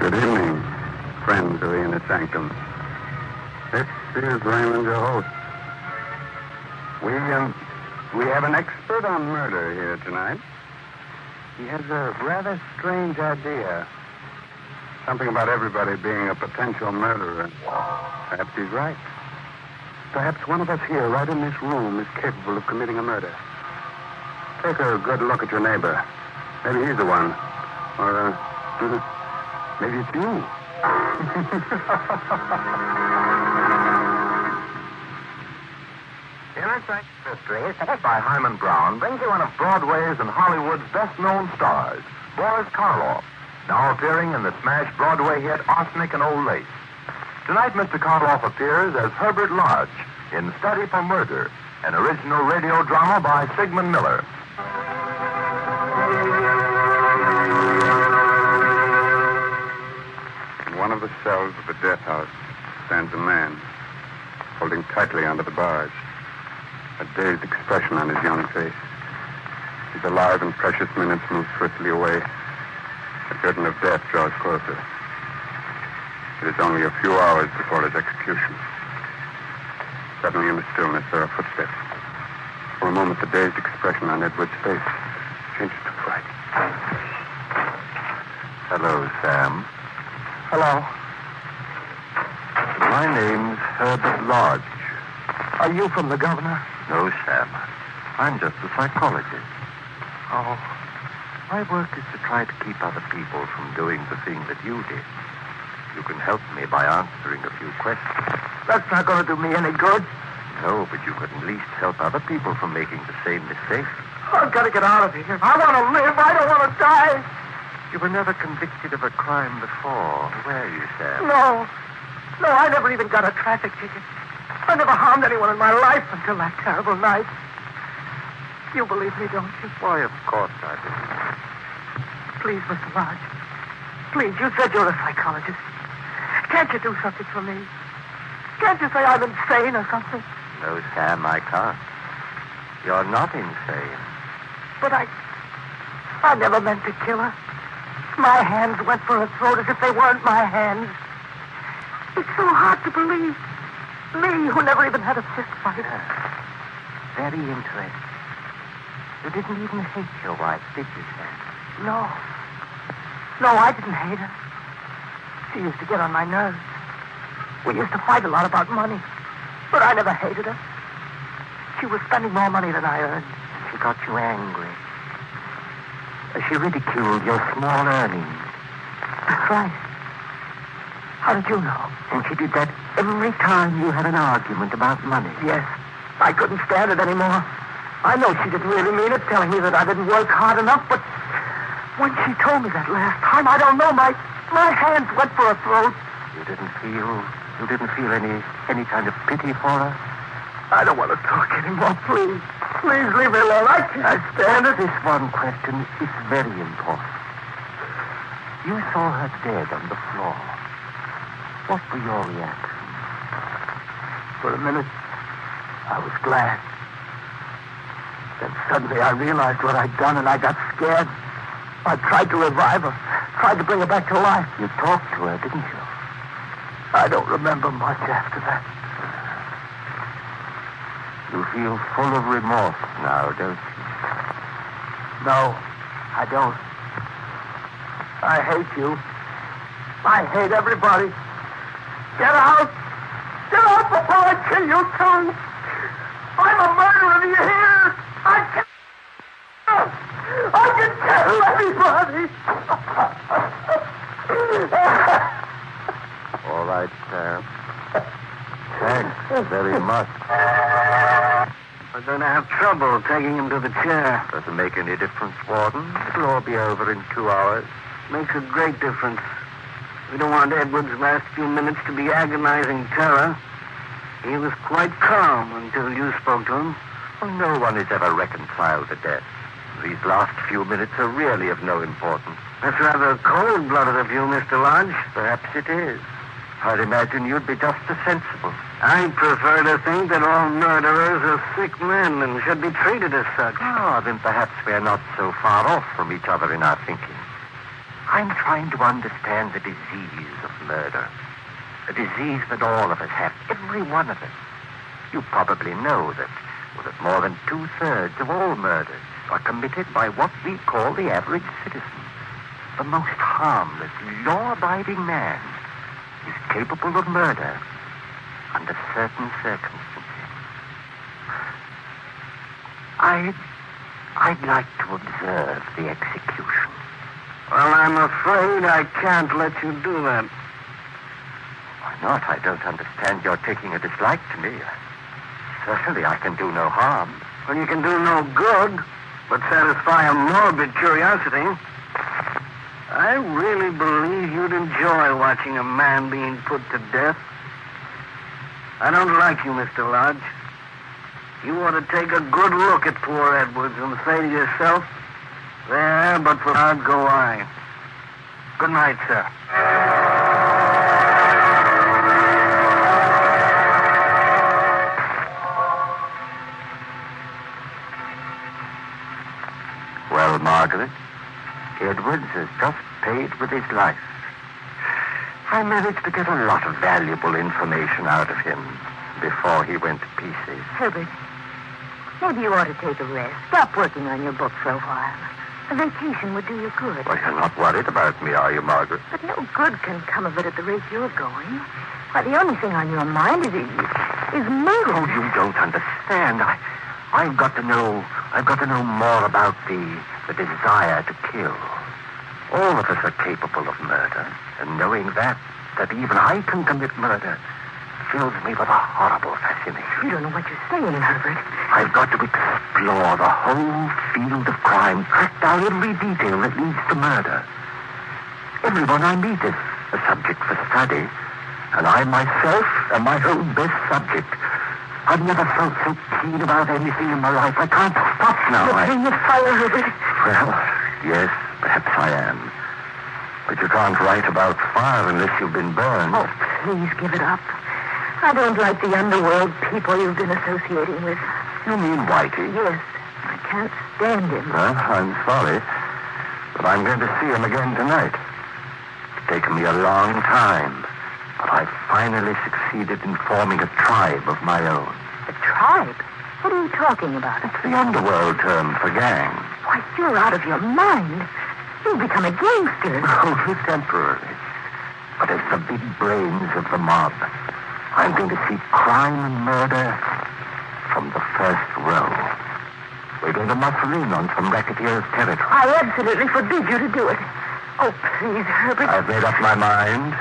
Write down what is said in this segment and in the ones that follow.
Good evening, friends of the Inner Sanctum. This is Raymond, your host. We have an expert on murder here tonight. He has a rather strange idea. Something about everybody being a potential murderer. Perhaps he's right. Perhaps one of us here, right in this room, is capable of committing a murder. Take a good look at your neighbor. Maybe he's the one. Or, maybe it's you. Inner Sanctum Mystery, by Hyman Brown, brings you one of Broadway's and Hollywood's best-known stars, Boris Karloff, now appearing in the smash Broadway hit Arsenic and Old Lace. Tonight, Mr. Karloff appears as Herbert March in Study for Murder, an original radio drama by Sigmund Miller. In one of the cells of the death house stands a man, holding tightly onto the bars, a dazed expression on his young face. His alive and precious minutes move swiftly away. The curtain of death draws closer. It is only a few hours before his execution. Suddenly, in the stillness, there are footsteps. For a moment, the dazed expression on Edward's face changes to fright. Hello, Sam. Hello. My name's Herbert March. Are you from the governor? No, Sam. I'm just a psychologist. Oh. My work is to try to keep other people from doing the thing that you did. You can help me by answering a few questions. That's not going to do me any good. No, but you can at least help other people from making the same mistake. I've got to get out of here. I want to live. I don't want to die. You were never convicted of a crime before, were you, Sam? No. No, I never even got a traffic ticket. I never harmed anyone in my life until that terrible night. You believe me, don't you? Why, of course I do. Please, Mr. March. Please, you said you're a psychologist. Can't you do something for me? Can't you say I'm insane or something? No, Sam, I can't. You're not insane. But I never meant to kill her. My hands went for her throat as if they weren't my hands. It's so hard to believe. Me, who never even had a fist fight. Very interesting. You didn't even hate your wife, did you, Sam? No. No, I didn't hate her. She used to get on my nerves. We used to fight a lot about money. But I never hated her. She was spending more money than I earned. She got you angry. She ridiculed your small earnings. That's right. How did you know? And she did that every time you had an argument about money. Yes. I couldn't stand it anymore. I know she didn't really mean it, telling me that I didn't work hard enough, but when she told me that last time, I don't know, my hands went for her throat. You didn't feel any kind of pity for her? I don't want to talk anymore, please. Please leave me alone. I can't stand it. This one question is very important. You saw her dead on the floor. What were your reactions? For a minute, I was glad. Then suddenly I realized what I'd done and I got scared. I tried to revive her, tried to bring her back to life. You talked to her, didn't you? I don't remember much after that. You feel full of remorse now, don't you? No, I don't. I hate you. I hate everybody. Get out! Get out before I kill you, too! I'm a murderer, do you hear? I can kill everybody! All right, Sam. Thanks very much. We're going to have trouble taking him to the chair. Doesn't make any difference, Warden. It'll all be over in 2 hours. Makes a great difference. We don't want Edward's last few minutes to be agonizing terror. He was quite calm until you spoke to him. Well, no one is ever reconciled to death. These last few minutes are really of no importance. That's rather cold-blooded of you, Mr. Lodge. Perhaps it is. I'd imagine you'd be just as sensible. I prefer to think that all murderers are sick men and should be treated as such. Ah, then perhaps we're not so far off from each other in our thinking. I'm trying to understand the disease of murder. A disease that all of us have, every one of us. You probably know that more than 2/3 of all murders are committed by what we call the average citizen. The most harmless, law-abiding man is capable of murder under certain circumstances. I'd like to observe the execution. Well, I'm afraid I can't let you do that. Why not? I don't understand your taking a dislike to me. Certainly I can do no harm. Well, you can do no good, but satisfy a morbid curiosity. I really believe you'd enjoy watching a man being put to death. I don't like you, Mr. Lodge. You ought to take a good look at poor Edwards and say to yourself, there, but for God go I. Good night, sir. Well, Margaret, Edwards has just paid with his life. I managed to get a lot of valuable information out of him before he went to pieces. Herbert, maybe you ought to take a rest. Stop working on your book for a while. A vacation would do you good. Well, you're not worried about me, are you, Margaret? But no good can come of it at the rate you're going. Why, the only thing on your mind is murder. Oh, you don't understand. I've got to know more about the desire to kill. All of us are capable of murder, and knowing that even I can commit murder fills me with a horrible fascination. You don't know what you're saying, Herbert. I've got to explore the whole field of crime, track down every detail that leads to murder. Everyone I meet is a subject for study, and I myself am my own best subject. I've never felt so keen about anything in my life. I can't stop now. You're playing with fire, Herbert. Well, yes, perhaps I am. But you can't write about fire unless you've been burned. Oh, please give it up. I don't like the underworld people you've been associating with. You mean Whitey? Yes. I can't stand him. Well, I'm sorry, but I'm going to see him again tonight. It's taken me a long time, but I've finally succeeded in forming a tribe of my own. A tribe? What are you talking about? It's the underworld term for gang. Why, you're out of your mind. You've become a gangster. Only temporarily. But as the big brains of the mob, I'm going to see crime and murder from the first row. We're going to muscle in on some racketeers' territory. I absolutely forbid you to do it. Oh, please, Herbert. I've made up my mind.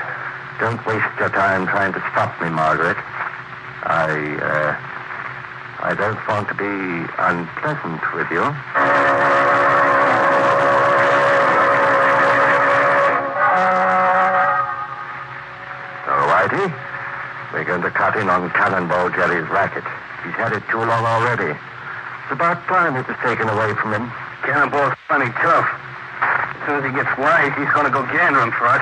Don't waste your time trying to stop me, Margaret. I don't want to be unpleasant with you. All righty. We're going to cut in on Cannonball Jerry's racket. He's had it too long already. It's about time it was taken away from him. Cannonball's funny tough. As soon as he gets wise, he's going to go gandering for us.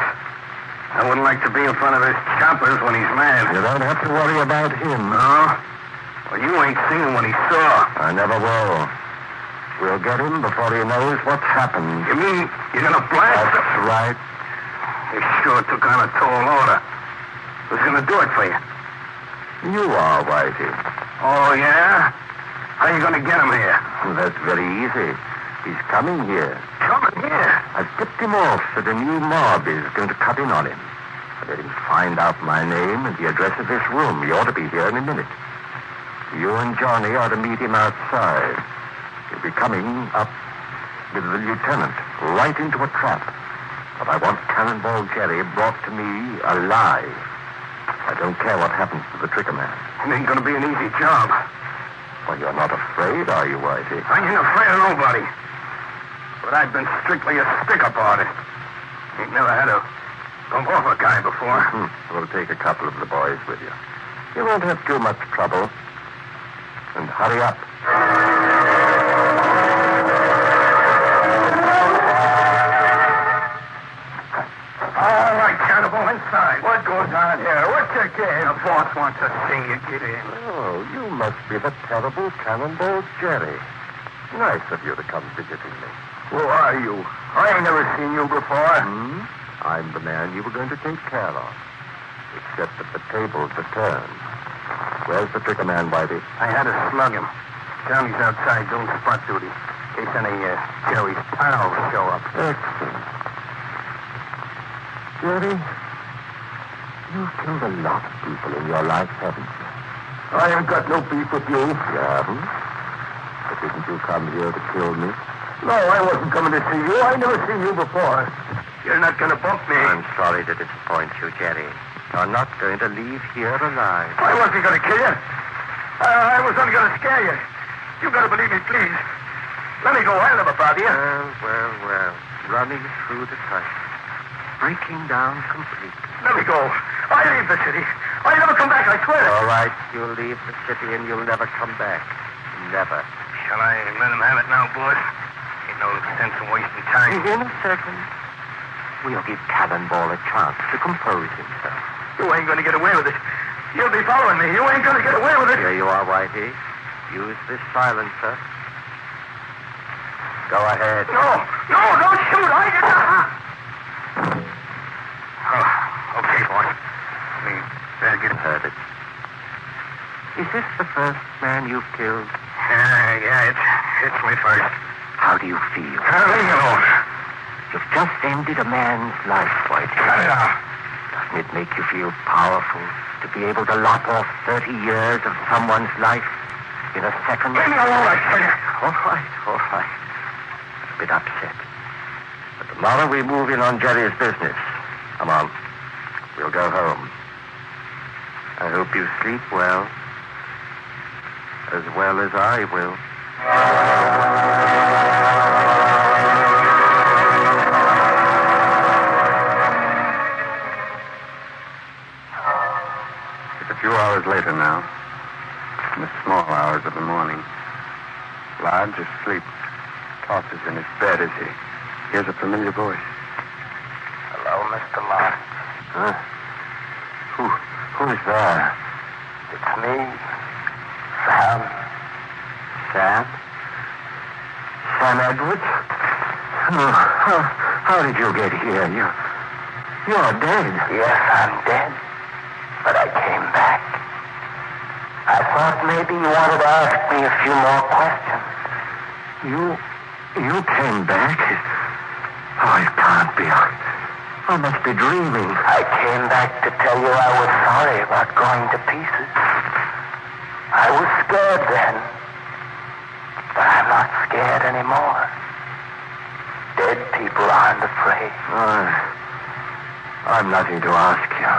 I wouldn't like to be in front of his choppers when he's mad. You don't have to worry about him. No? Well, you ain't seen what he saw. I never will. We'll get him before he knows what's happened. You mean you're going to blast him? That's right. He sure took on a tall order. Who's going to do it for you? You are, Whitey. Oh, yeah? How are you going to get him here? Well, that's very easy. He's coming here. Coming here? I've tipped him off that a new mob is going to cut in on him. I let him find out my name and the address of this room. He ought to be here in a minute. You and Johnny are to meet him outside. He'll be coming up with the lieutenant right into a trap. But I want Cannonball Jerry brought to me alive. I don't care what happens to the trigger man. It ain't going to be an easy job. Well, you're not afraid, are you, Whitey? I ain't afraid of nobody. But I've been strictly a stick-up artist. Ain't never had a bump off a guy before. We'll take a couple of the boys with you. You won't have too much trouble. And hurry up. All right, Cannibal, inside. What goes on here? What's your game? The boss wants to see you get in. Oh, you must be the terrible Cannonball Jerry. Nice of you to come visiting me. Who are you? I ain't never seen you before. I'm the man you were going to take care of. Except that the tables are turned. Where's the trigger man, Whitey? I had to slug him. Johnny's outside doing spot duty. In case any Jerry's pals show up. Excellent. Jerry, you've killed a lot of people in your life, haven't you? I ain't got no beef with you. You haven't? But didn't you come here to kill me? No, I wasn't coming to see you. I never seen you before. You're not going to bump me. I'm sorry to disappoint you, Jerry. You're not going to leave here alive. I wasn't going to kill you. I was only going to scare you. You got to believe me, please. Let me go. I'll never bother you. Well. Running through the sight. Breaking down completely. Let me go. I leave the city. I'll never come back, I swear. All right, you'll leave the city and you'll never come back. Never. Shall I let him have it now, boss? Ain't no sense in wasting time. In a second, we'll give Cannonball a chance to compose himself. You ain't going to get away with it. You'll be following me. You ain't going to get away with it. Here you are, Whitey. Use this silencer. Go ahead. No, don't shoot. I didn't. Oh, okay, boss. Me, better get Herbert. Is this the first man you've killed? Yeah, it's my first. How do you feel? Leave me alone. You've just ended a man's life, Whitey. Doesn't it make you feel powerful to be able to lop off 30 years of someone's life in a second? Leave me alone, I tell you. All right. A bit upset. But tomorrow we move in on Jerry's business. Come on. We'll go home. I hope you sleep well. As well as I will. It's a few hours later now. In the small hours of the morning. Lodge asleep. Tosses in his bed as he hears a familiar voice. Hello, Mr. March. Huh? Who's there? It's me, Sam. Sam? Sam Edwards? How did you get here? You're dead. Yes, I'm dead. But I came back. I thought maybe you wanted to ask me a few more questions. You came back? Oh, it can't be. I must be dreaming. I came back to tell you I was sorry about going to pieces. I was scared then. But I'm not scared anymore. Dead people aren't afraid. I'm nothing to ask you.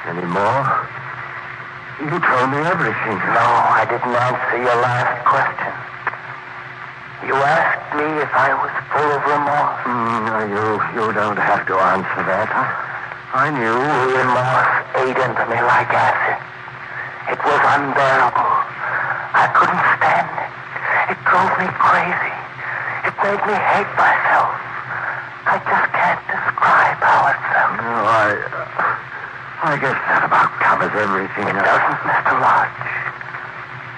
Anymore? You told me everything. No, I didn't answer your last question. You asked me if I was full of remorse. You don't have to answer that. I knew. Remorse ate into me like acid. It was unbearable. I couldn't stand it. It drove me crazy. It made me hate myself. I just can't describe how it felt. No, I guess that about covers everything. It doesn't, Mr. Lodge.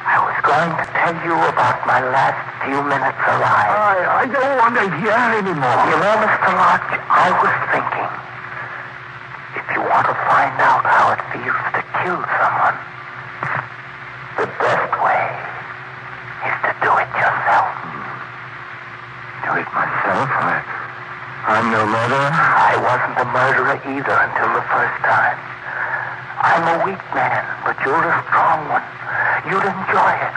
I was going to tell you about my last few minutes alive. I don't want to hear anymore. You know, Mr. Lodge, I was thinking, if you want to find out how it feels to kill someone, the best way is to do it yourself. Do it myself? I'm no murderer. I wasn't a murderer either until the first time. I'm a weak man, but you're a strong one. You'd enjoy it.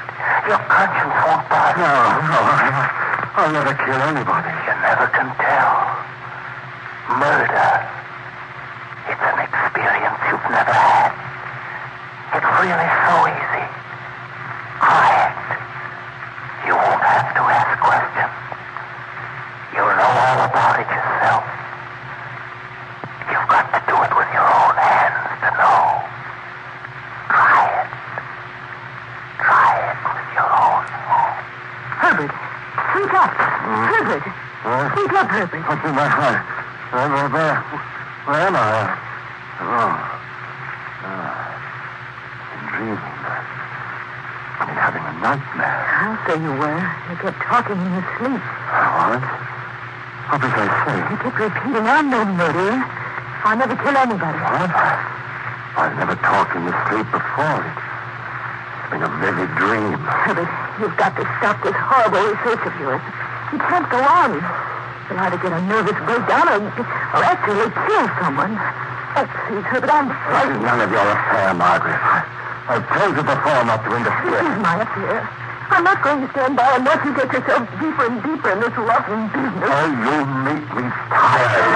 Your conscience won't bother. No, I'll never kill anybody. You never can tell. Murder. It's an experience you've never had. It's really so easy. Quiet. You won't have to ask questions. You'll know all about it yourself. You've got to do it with your own hands to know. Try it. Try it with your own hands. Herbert, wake up. Herbert. Wake up, Herbert. What's in my heart? Where am I? I'm dreaming. I'm having a nightmare. I'll say you were. You kept talking in your sleep. Oh, What? What was I saying? You keep repeating, I'm no murderer. I'll never kill anybody. What? I've never talked in the sleep before. It's been a vivid dream. Herbert, you've got to stop this horrible research of yours. You can't go on. You'll either get a nervous breakdown or actually kill someone. Oh, please, Herbert, I'm This frightened. is none of your affair, Margaret. I've told you before not to This interfere. is my affair. I'm not going to stand by and watch you get yourself deeper and deeper in this rotten business. Oh, you make me tired.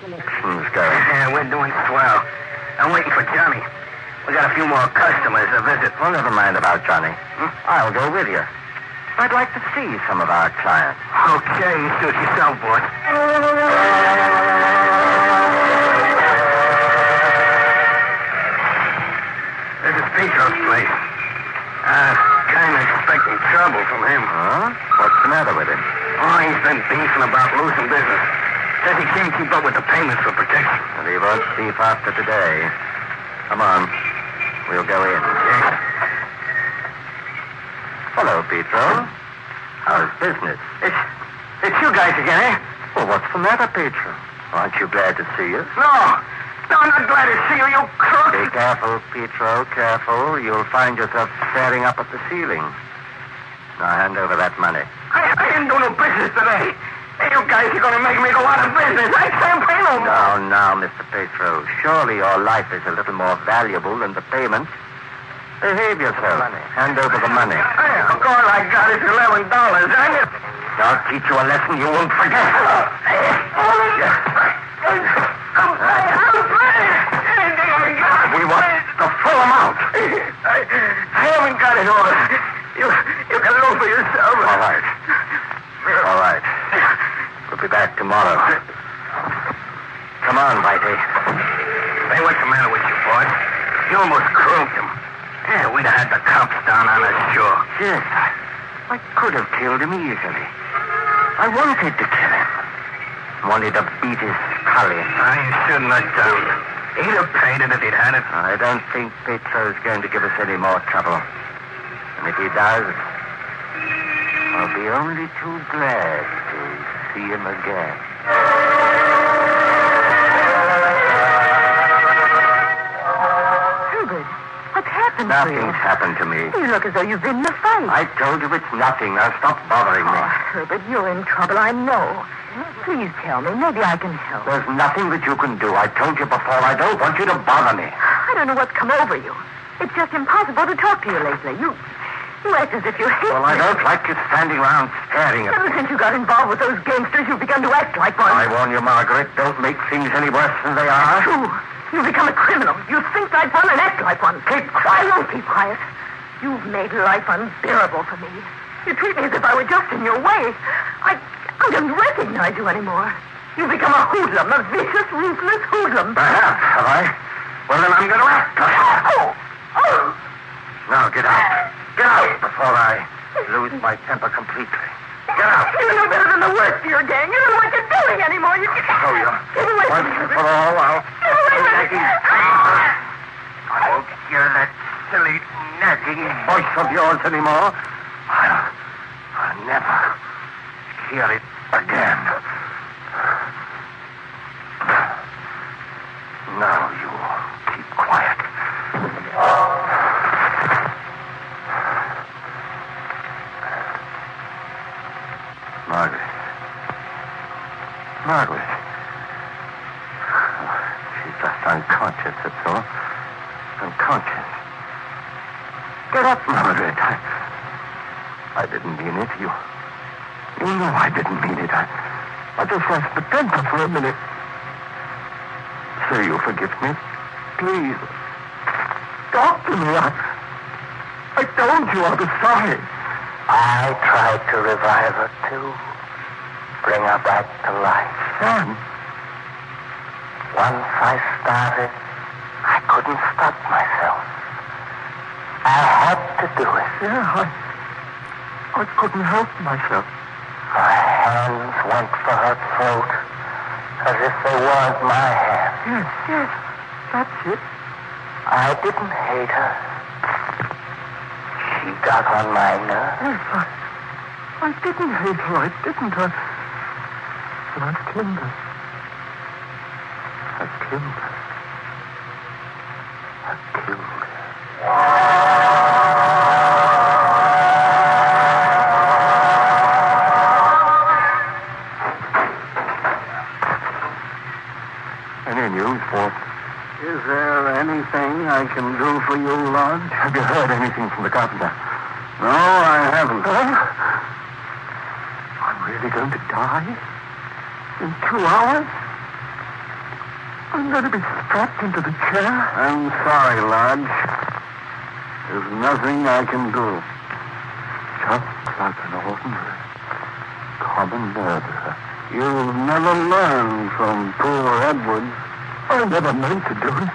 Elections going. Yeah, we're doing swell. I'm waiting for Johnny. We got a few more customers to visit. Well, never mind about Johnny. I'll go with you. I'd like to see some of our clients. Okay, you suit yourself, boss. This is Petro's place. Kind of expecting trouble from him. Huh? What's the matter with him? Oh, he's been beefing about losing business. Says he can't keep up with the payments for protection. And he won't beef after today. Come on. We'll go in. Yes. Hello, Petro. How's business? It's you guys again, eh? Well, what's the matter, Petro? Aren't you glad to see us? No, I'm not glad to see you, you crook. Be careful, Petro, careful. You'll find yourself staring up at the ceiling. Now hand over that money. I didn't do no business today. Hey, you guys are going to make me go out of business. I can't pay no more. Now, Mr. Petro. Surely your life is a little more valuable than the payment. Behave yourself. Hand over the money. Hey, all I got is $11. I'll teach you a lesson you won't forget. We want the full amount. I haven't got it all. You can look for yourself. All right. All right. We'll be back tomorrow. Come on, Whitey. Hey, what's the matter with you, boy? You almost croaked him. Yeah, we'd have had the cops down on us, sure. Yes, I could have killed him easily. I wanted to kill him. Wanted to beat his collie. I shouldn't have done it. He'd have paid it if he'd had it. I don't think Petro's going to give us any more trouble. And if he does, I'll be only too glad to see him again. Herbert, what's happened to you? Nothing's happened to me. You look as though you've been in a fight. I told you it's nothing. Now stop bothering me. Oh, Herbert, you're in trouble, I know. Please tell me. Maybe I can help. There's nothing that you can do. I told you before. I don't want you to bother me. I don't know what's come over you. It's just impossible to talk to you lately. You act as if you hate Well, I me. don't like you standing around staring at Ever me. since you got involved with those gangsters, you've begun to act like one. I warn you, Margaret, don't make things any worse than they are. True. You've become a criminal. You think like one and act like one. Keep I quiet. won't keep quiet. You've made life unbearable for me. You treat me as if I were just in your way. I don't recognize you anymore. You've become a hoodlum, a vicious, ruthless hoodlum. Perhaps, have I? Well, then I'm going to act. Oh! Now, get out. Get out before I lose my temper completely. Get out. You're no better than the worst of your gang. You don't know what you're doing anymore. You Show you. Get away from Once me. and for all, I'll... Get away from me. I won't hear that silly, nagging voice of yours anymore. I'll never hear it again. Now you keep quiet. Margaret. She's just unconscious, that's all. Unconscious. Get up, Margaret. I didn't mean it. You know I didn't mean it. I just lost the temper for a minute. Say you forgive me. Please. Talk to me. I told you I was sorry. I tried to revive her, too. Bring her back to life. Son. Once I started, I couldn't stop myself. I had to do it. Yeah, I couldn't help myself. My hands went for her throat as if they weren't my hands. Yes, that's it. I didn't hate her. She got on my nerves. Yes, I didn't, Hazel. I didn't. But I've killed her. I've killed her. I've killed her. Any news, Fort? Is there anything I can do for you, Lodge? Have you heard anything from the governor? No, I haven't. I'm really going to die? In 2 hours? I'm going to be strapped into the chair? I'm sorry, Lodge. There's nothing I can do. Just like an ordinary, common murderer. You've never learned from poor Edwards. I never meant to do it.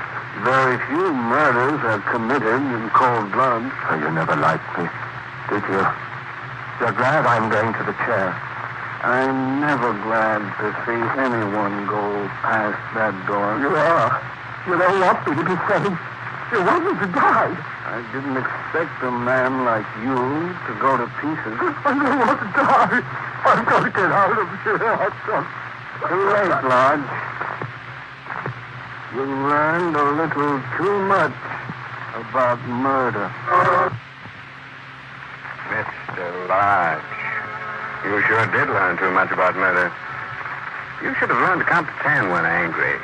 Very few murders are committed in cold blood. So you never liked me, did you? You're glad I'm going to the chair. I'm never glad to see anyone go past that door. You are. You don't want me to be saved. You want me to die. I didn't expect a man like you to go to pieces. I don't want to die. I've got to get out of here. Too late, Lodge. You learned a little too much about murder. Mr. Lodge, you sure did learn too much about murder. You should have learned to count to 10 when angry.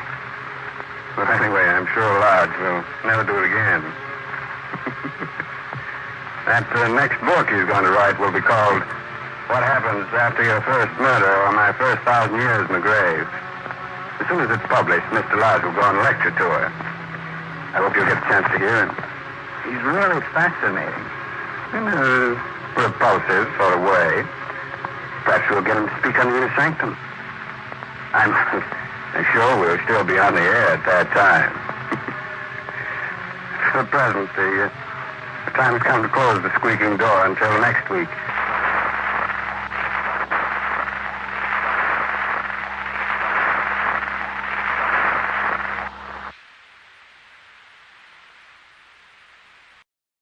But anyway, I'm sure Lodge will never do it again. That next book he's going to write will be called What Happens After Your First Murder or My First 1,000 Years in the Grave. As soon as it's published, Mr. Lodge will go on a lecture tour. I hope you'll get a chance to hear him. He's really fascinating. In a repulsive sort of way. Perhaps we'll get him to speak on the inner sanctum. I'm sure we'll still be on the air at that time. For the present, the time has come to close the squeaking door until next week.